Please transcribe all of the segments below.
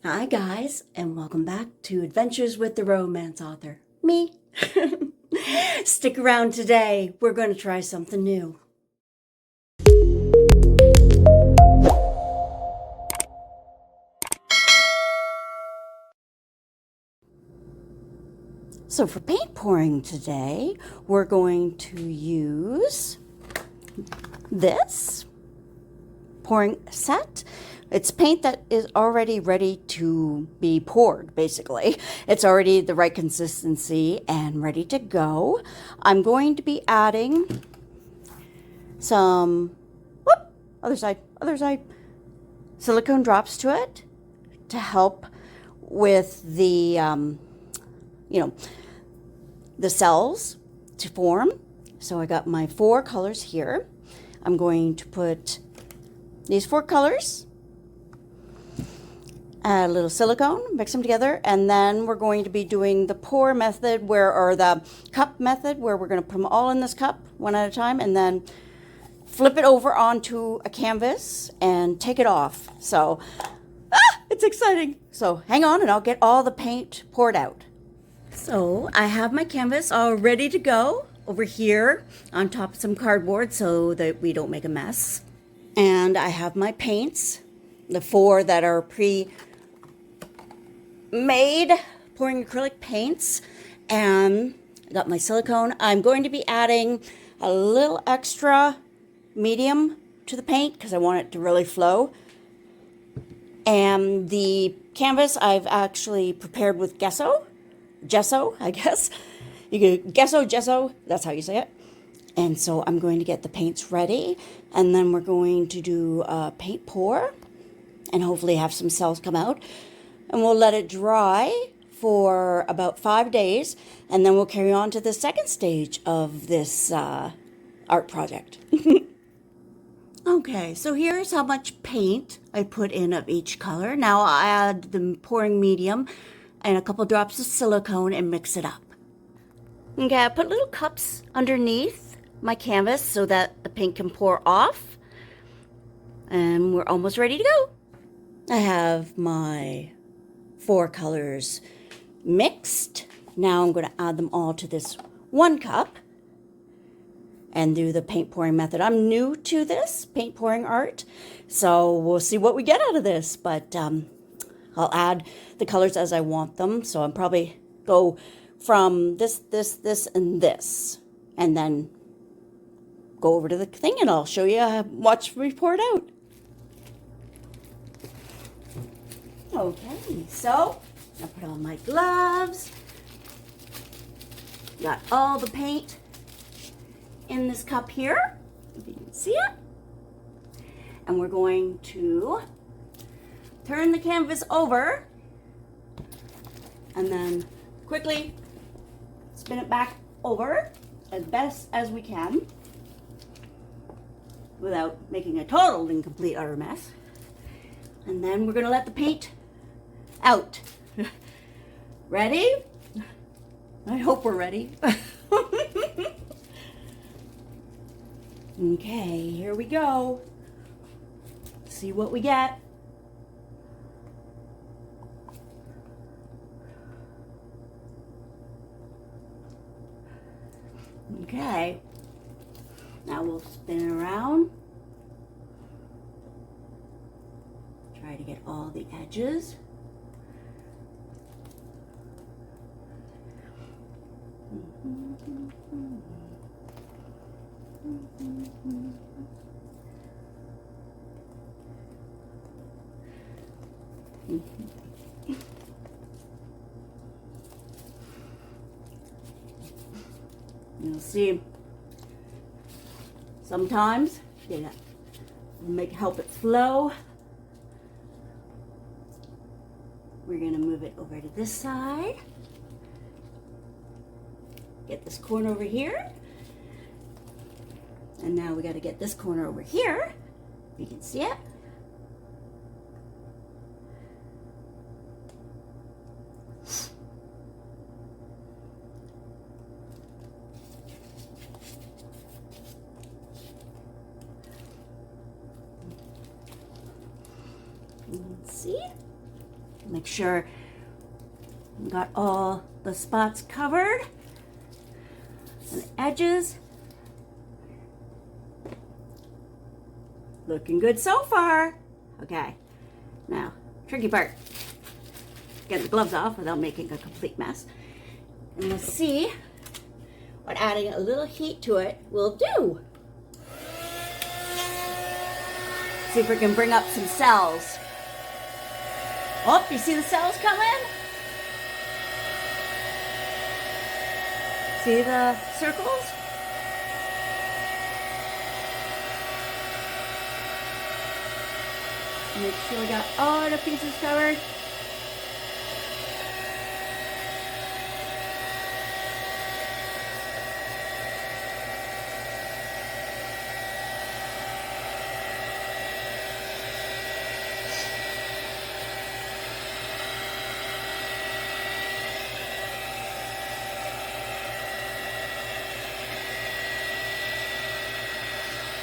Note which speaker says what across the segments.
Speaker 1: Hi guys, and welcome back to Adventures with the Romance Author. Me. Stick around today. We're going to try something new. So for paint pouring today, we're going to use this pouring set. It's paint that is already ready to be poured, basically. It's already the right consistency and ready to go. I'm going to be adding some, other side, silicone drops to it to help with the, the cells to form. So I got my 4 colors here. I'm going to put these 4 colors, add a little silicone, mix them together, and then we're going to be doing the pour method or the cup method, where we're going to put them all in this cup one at a time and then flip it over onto a canvas and take it off. So, it's exciting. So hang on and I'll get all the paint poured out. So I have my canvas all ready to go over here on top of some cardboard so that we don't make a mess. And I have my paints, the 4 that are pre-made pouring acrylic paints, and I got my silicone. I'm going to be adding a little extra medium to the paint because I want it to really flow. And the canvas I've actually prepared with gesso, I guess. You can gesso, that's how you say it. And so I'm going to get the paints ready, and then we're going to do a paint pour and hopefully have some cells come out. And we'll let it dry for about 5 days, and then we'll carry on to the second stage of this art project. Okay, so here's how much paint I put in of each color. Now I'll add the pouring medium and a couple drops of silicone and mix it up. Okay, I put little cups underneath my canvas so that the paint can pour off. And we're almost ready to go. I have my 4 colors mixed. Now I'm going to add them all to this 1 cup and do the paint pouring method. I'm new to this paint pouring art, so we'll see what we get out of this. But I'll add the colors as I want them. So I'll probably go from this, and this, and then go over to the thing and I'll show you, watch me pour it out. Okay, so I put on my gloves. Got all the paint in this cup here, if you can see it. And we're going to turn the canvas over and then quickly spin it back over as best as we can without making a total and complete utter mess. And then we're going to let the paint out. Ready? I hope we're ready. Okay, here we go. See what we get. Okay, now we'll spin it around. Try to get all the edges. You'll see, sometimes you help it flow. We're going to move it over to this side. Get this corner over here. And now we got to get this corner over here. You can see it. Let's see. Make sure we got all the spots covered and the edges. Looking good so far. Okay, now, tricky part. Get the gloves off without making a complete mess. And let's see what adding a little heat to it will do. See if we can bring up some cells. Oh, you see the cells coming? See the circles? Make sure we got all the pieces covered.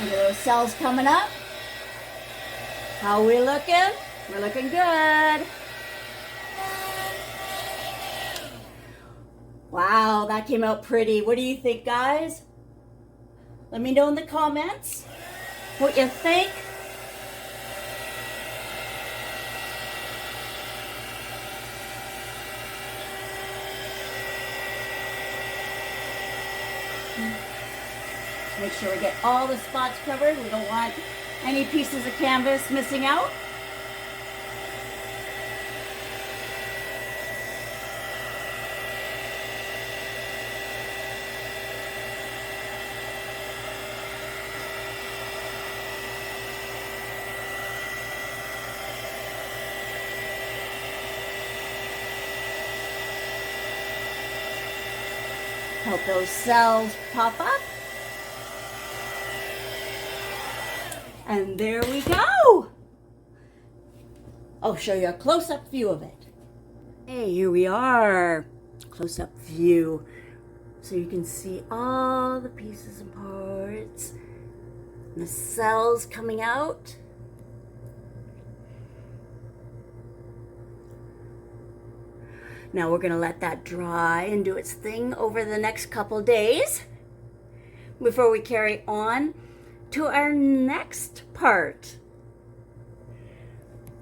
Speaker 1: Look at those cells coming up. How are we looking? We're looking good. Wow, that came out pretty. What do you think, guys? Let me know in the comments what you think. Make sure we get all the spots covered. We don't want any pieces of canvas missing out. Help those cells pop up. And there we go. I'll show you a close-up view of it. Hey, here we are. Close-up view. So you can see all the pieces and parts. And the cells coming out. Now we're gonna let that dry and do its thing over the next couple days before we carry on to our next part.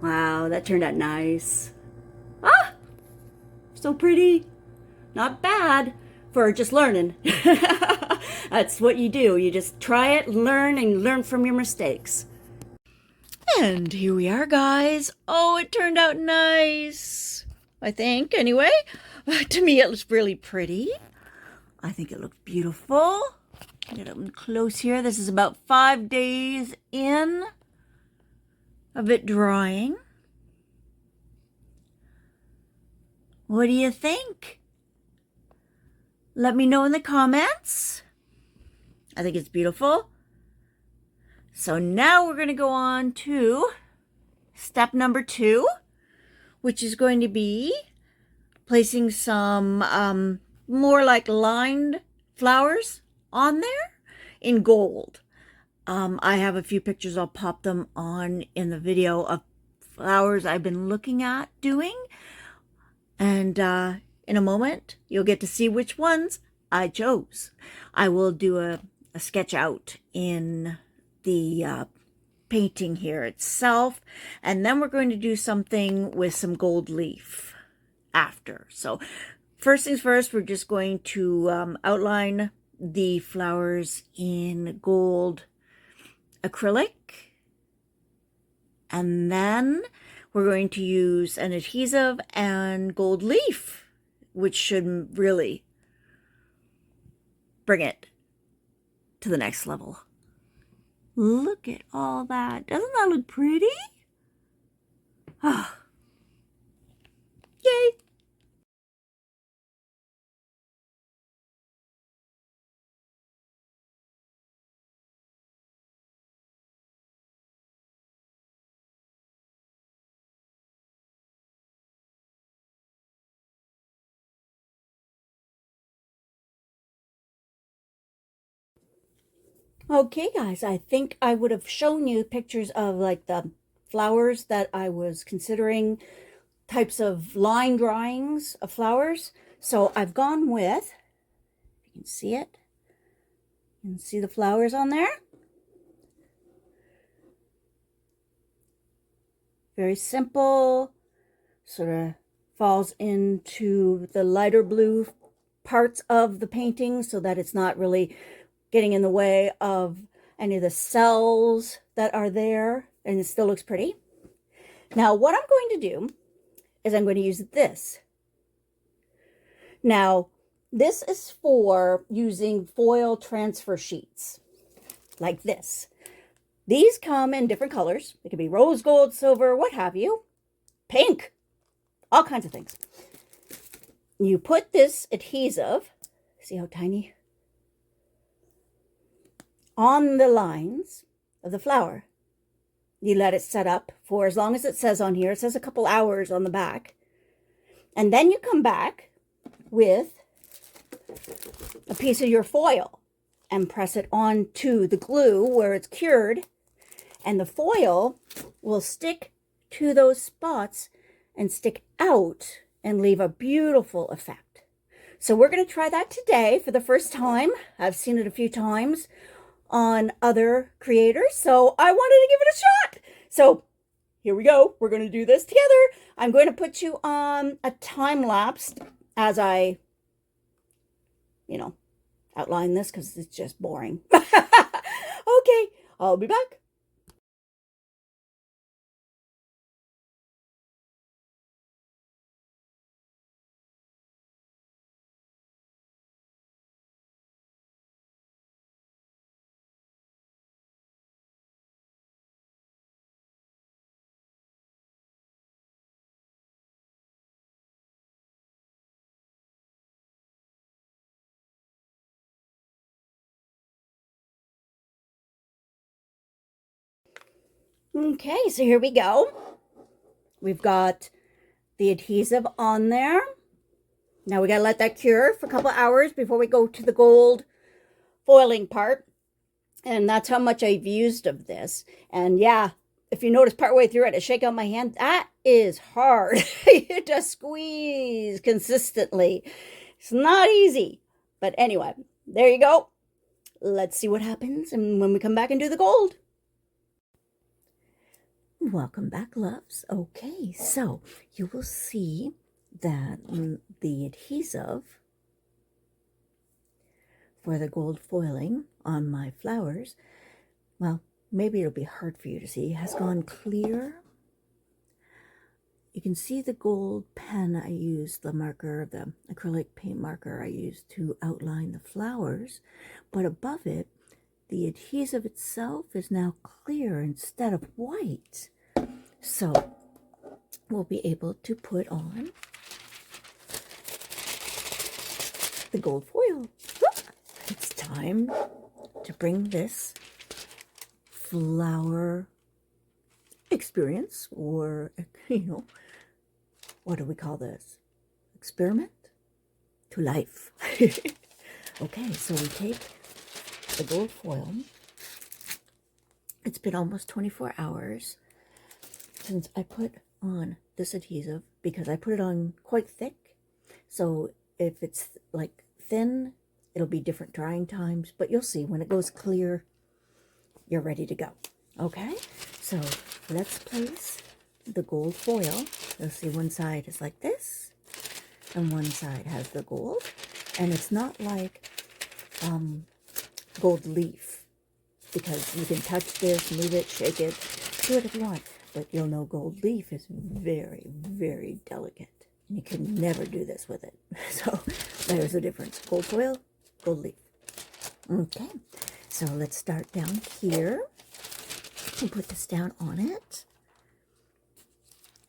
Speaker 1: Wow, that turned out nice. Ah, so pretty. Not bad for just learning. That's what you do. You just try it, learn, and learn from your mistakes. And here we are, guys. Oh, it turned out nice. I think, anyway. To me, it looks really pretty. I think it looked beautiful. Get up close here. This is about 5 days in of it drying. What do you think? Let me know in the comments. I think it's beautiful. So now we're going to go on to step number 2, which is going to be placing some more like lined flowers on there in gold. I have a few pictures. I'll pop them on in the video of flowers I've been looking at doing. And in a moment, you'll get to see which ones I chose. I will do a sketch out in the painting here itself. And then we're going to do something with some gold leaf after. So first things first, we're just going to outline the flowers in gold acrylic, and then we're going to use an adhesive and gold leaf, which should really bring it to the next level. Look at all that. Doesn't that look pretty? Ah. Yay! Okay, guys, I think I would have shown you pictures of like the flowers that I was considering types of line drawings of flowers. So I've gone with, you can see it, you can see the flowers on there. Very simple, sort of falls into the lighter blue parts of the painting so that it's not really getting in the way of any of the cells that are there, and it still looks pretty. Now, what I'm going to do is I'm going to use this. Now, this is for using foil transfer sheets like this. These come in different colors. It could be rose gold, silver, what have you, pink, all kinds of things. You put this adhesive, see how tiny, on the lines of the flower. You let it set up for as long as it says on here. It says a couple hours on the back. And then you come back with a piece of your foil and press it onto the glue where it's cured. And the foil will stick to those spots and stick out and leave a beautiful effect. So we're going to try that today for the first time. I've seen it a few times on other creators, so I wanted to give it a shot. So here we go. We're going to do this together. I'm going to put you on a time lapse as I, outline this because it's just boring. Okay, I'll be back. Okay, so here we go. We've got the adhesive on there. Now we gotta let that cure for a couple hours before we go to the gold foiling part. And that's how much I've used of this. And yeah, if you notice partway through it, I shake out my hand. That is hard to squeeze consistently. It's not easy. But anyway, there you go. Let's see what happens and when we come back and do the gold. Welcome back, loves. Okay, so you will see that the adhesive for the gold foiling on my flowers, well, maybe it'll be hard for you to see, has gone clear. You can see the gold pen I used, the marker, the acrylic paint marker I used to outline the flowers, but above it, the adhesive itself is now clear instead of white. So we'll be able to put on the gold foil. It's time to bring this flower experience, or, what do we call this? Experiment to life. Okay, so we take the gold foil. It's been almost 24 hours since I put on this adhesive, because I put it on quite thick. So if it's like thin, it'll be different drying times, but you'll see when it goes clear, you're ready to go. Okay, so let's place the gold foil. You'll see one side is like this, and one side has the gold. And it's not like gold leaf, because you can touch this, move it, shake it, do it if you want. But you'll know gold leaf is very, very delicate. And you can never do this with it. So there's the difference. Gold foil, gold leaf. Okay, so let's start down here and put this down on it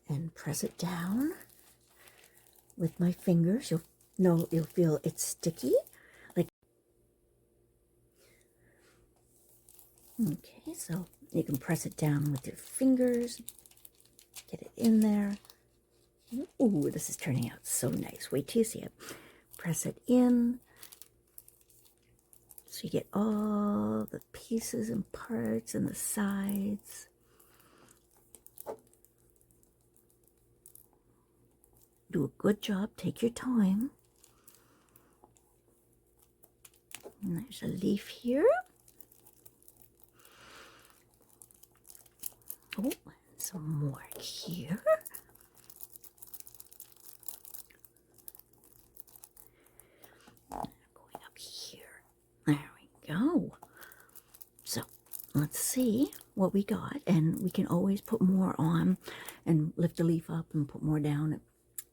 Speaker 1: and press it down with my fingers. You'll feel it's sticky. Okay, so you can press it down with your fingers, get it in there. Ooh, this is turning out so nice. Wait till you see it. Press it in so you get all the pieces and parts and the sides. do a good job. Take your time. And there's a leaf here. Oh, some more here. Going up here. There we go. So let's see what we got, and we can always put more on and lift the leaf up and put more down.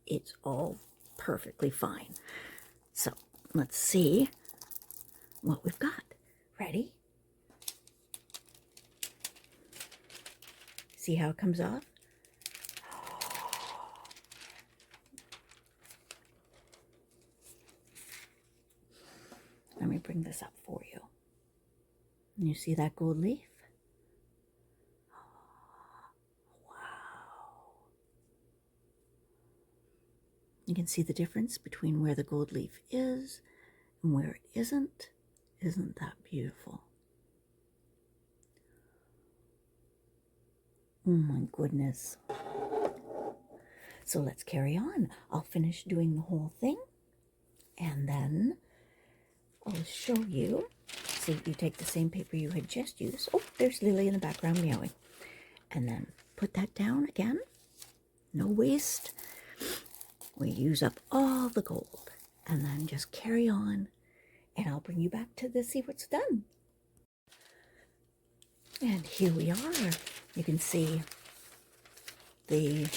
Speaker 1: It's all perfectly fine. So let's see what we've got. Ready? See how it comes off? Let me bring this up for you. And you see that gold leaf? Wow. You can see the difference between where the gold leaf is and where it isn't. Isn't that beautiful? Oh my goodness. So let's carry on. I'll finish doing the whole thing, and then I'll show you. See, you take the same paper you had just used. Oh, there's Lily in the background meowing. And then put that down again. No waste. We use up all the gold. And then just carry on. And I'll bring you back to see what's done. And here we are. You can see the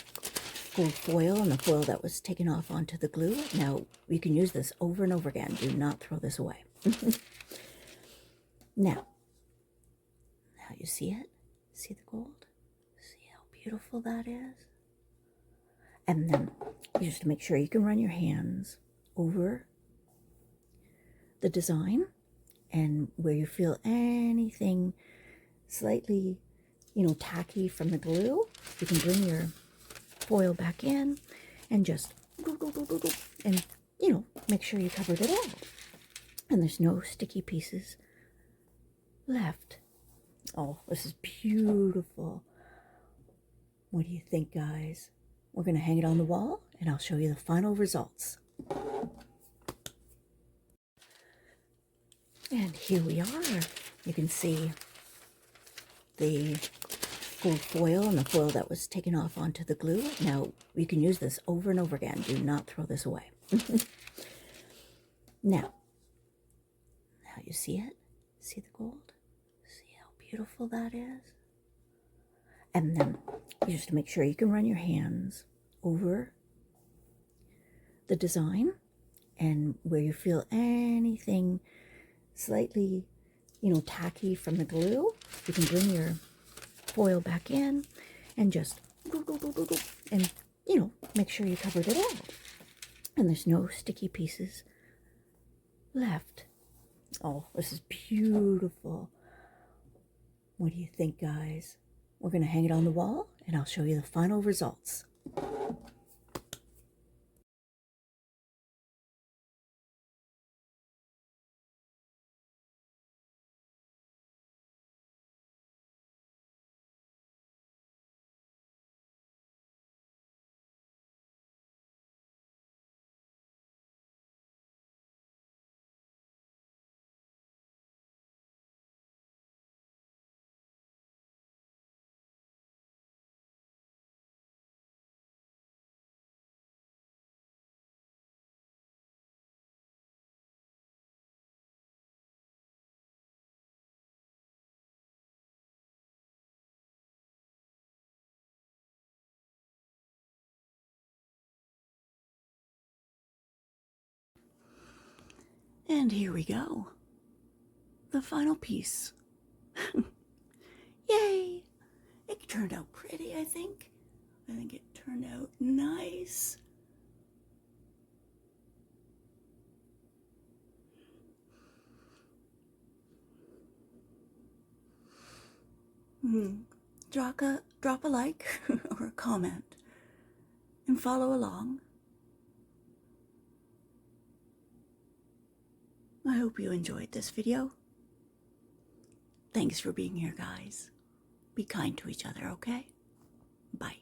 Speaker 1: gold foil and the foil that was taken off onto the glue. Now, you can use this over and over again. Do not throw this away. Now you see it? See the gold? See how beautiful that is? And then, just to make sure, you can run your hands over the design, and where you feel anything slightly, tacky from the glue, you can bring your foil back in and just go, and, make sure you covered it all. And there's no sticky pieces left. Oh, this is beautiful. What do you think, guys? We're going to hang it on the wall, and I'll show you the final results. And here we are. You can see the gold foil and the foil that was taken off onto the glue. Now, you can use this over and over again. Do not throw this away. Now you see it? See the gold? See how beautiful that is? And then, just to make sure, you can run your hands over the design, and where you feel anything slightly, tacky from the glue, you can bring your foil back in and just go, and, make sure you covered it all. And there's no sticky pieces left. Oh, this is beautiful. What do you think, guys? We're going to hang it on the wall, and I'll show you the final results. And here we go. The final piece. Yay! It turned out pretty, I think. I think it turned out nice. Drop a like or a comment and follow along. I hope you enjoyed this video. Thanks for being here, guys. Be kind to each other, okay? Bye.